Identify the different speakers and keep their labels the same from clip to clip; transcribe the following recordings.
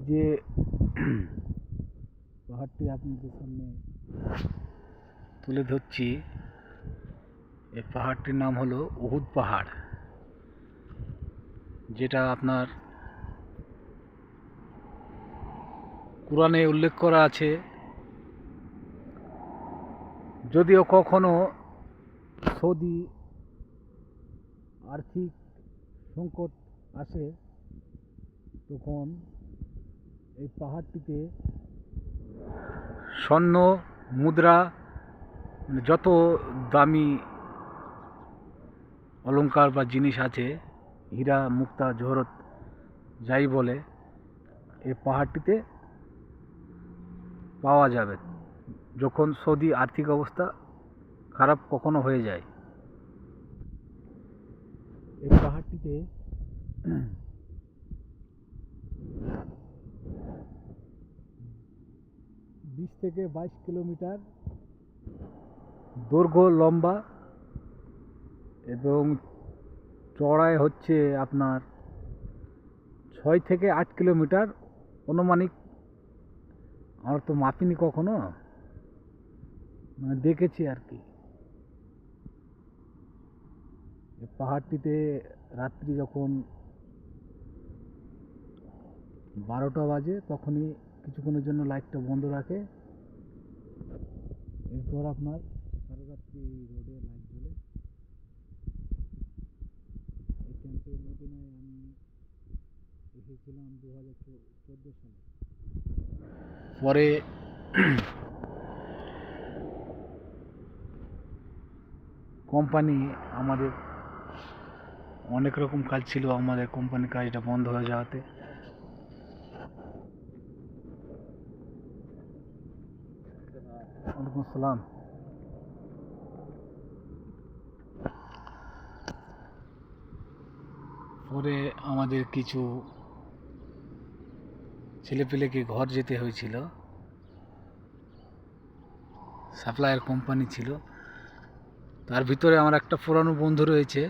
Speaker 1: যে পাহাড়টি আপনাদের সামনে তুলে ধরছি, এই পাহাড়টির নাম হলো উহুদ পাহাড়, যেটা আপনার কুরআনে উল্লেখ করা আছে। যদিও কখনো সৌদি আর্থিক সংকট আসে, তখন এই পাহাড়টিতে স্বর্ণ মুদ্রা, যত দামি অলংকার বা জিনিস আছে, হীরা মুক্তা জহরত যাই বলে, এই পাহাড়টিতে পাওয়া যাবে যখন সৌদি আর্থিক অবস্থা খারাপ কখনো হয়ে যায়। এই পাহাড়টিতে 20 থেকে 22 কিলোমিটার দৈর্ঘ্য লম্বা এবং চড়াই হচ্ছে আপনার 6 থেকে 8 কিলোমিটার অনুমানিক। আমরা তো মাপিনি কখনো, মানে দেখেছি আর কি। পাহাড়টিতে রাত্রি যখন 12টা বাজে তখনই কিছুক্ষণের জন্য লাইটটা বন্ধ রাখে, এরপর আপনার সারা রাত্রি রোডে লাইট জ্বলে। এই ক্যাম্পে মদিনায় আমি এসেছিলাম 2014 সালে। পরে কোম্পানি আমাদের অনেক রকম কাজ ছিল, আমাদের কোম্পানির কাজটা বন্ধ হয়ে যাওয়াতে ওয়ালাইকুম আসসালাম। পরে আমাদের কিছু ছেলেপেলেকে ঘর যেতে হয়েছিল। সাপ্লায়ার কোম্পানি ছিল, তার ভিতরে আমার একটা পুরানো বন্ধু রয়েছে,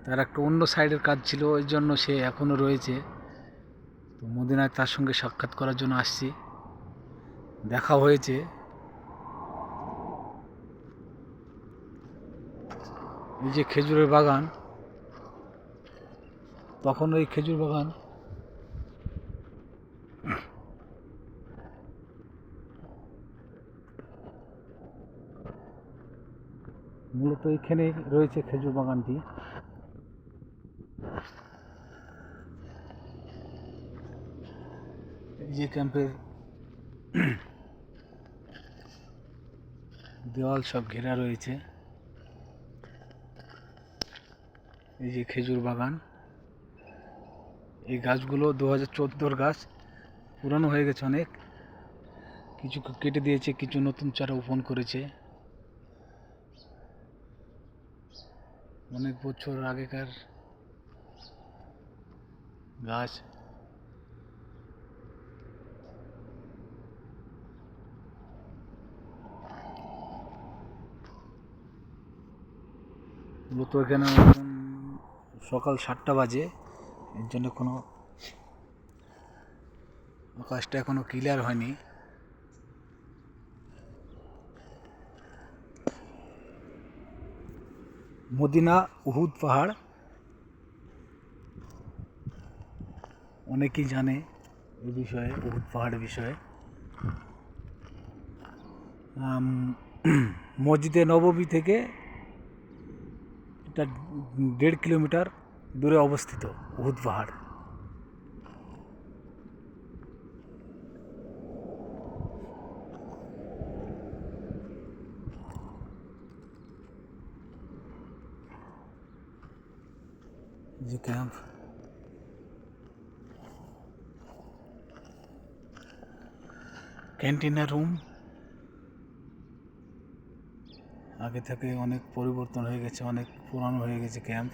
Speaker 1: তার একটা অন্য সাইডের কাজ ছিল, ওই জন্য সে এখনও রয়েছে। তো মদিনায় তার সঙ্গে সাক্ষাৎ করার জন্য আসছি, দেখা হয়েছে। এই যে খেজুরের বাগান, তখন ওই খেজুর বাগান মূলত এখানে রয়েছে খেজুর বাগানটি। এই যে ক্যাম্পের দেওয়াল সব ঘেরা রয়েছে। এই যে খেজুর বাগান, এই গাছগুলো 2014 গাছ, পুরানো হয়ে গেছে অনেক, কিছু কেটে দিয়েছে, কিছু নতুন চারা রোপণ করেছে। অনেক বছর আগেকার গাছ। মূলত এখানে সকাল 7টা বাজে, এর জন্য কোনো আকাশটা এখনো ক্লিয়ার হয়নি। মদিনা উহুদ পাহাড় অনেকেই জানে এই বিষয়ে, উহুদ পাহাড়ের বিষয়ে। মসজিদে নববী থেকে এটা 1.5 কিলোমিটার দূরে অবস্থিত উহুদ পাহাড়। যে ক্যাম্প, ক্যান্টিনের রুম আগে থেকে অনেক পরিবর্তন হয়ে গেছে, অনেক পুরানো হয়ে গেছে ক্যাম্প।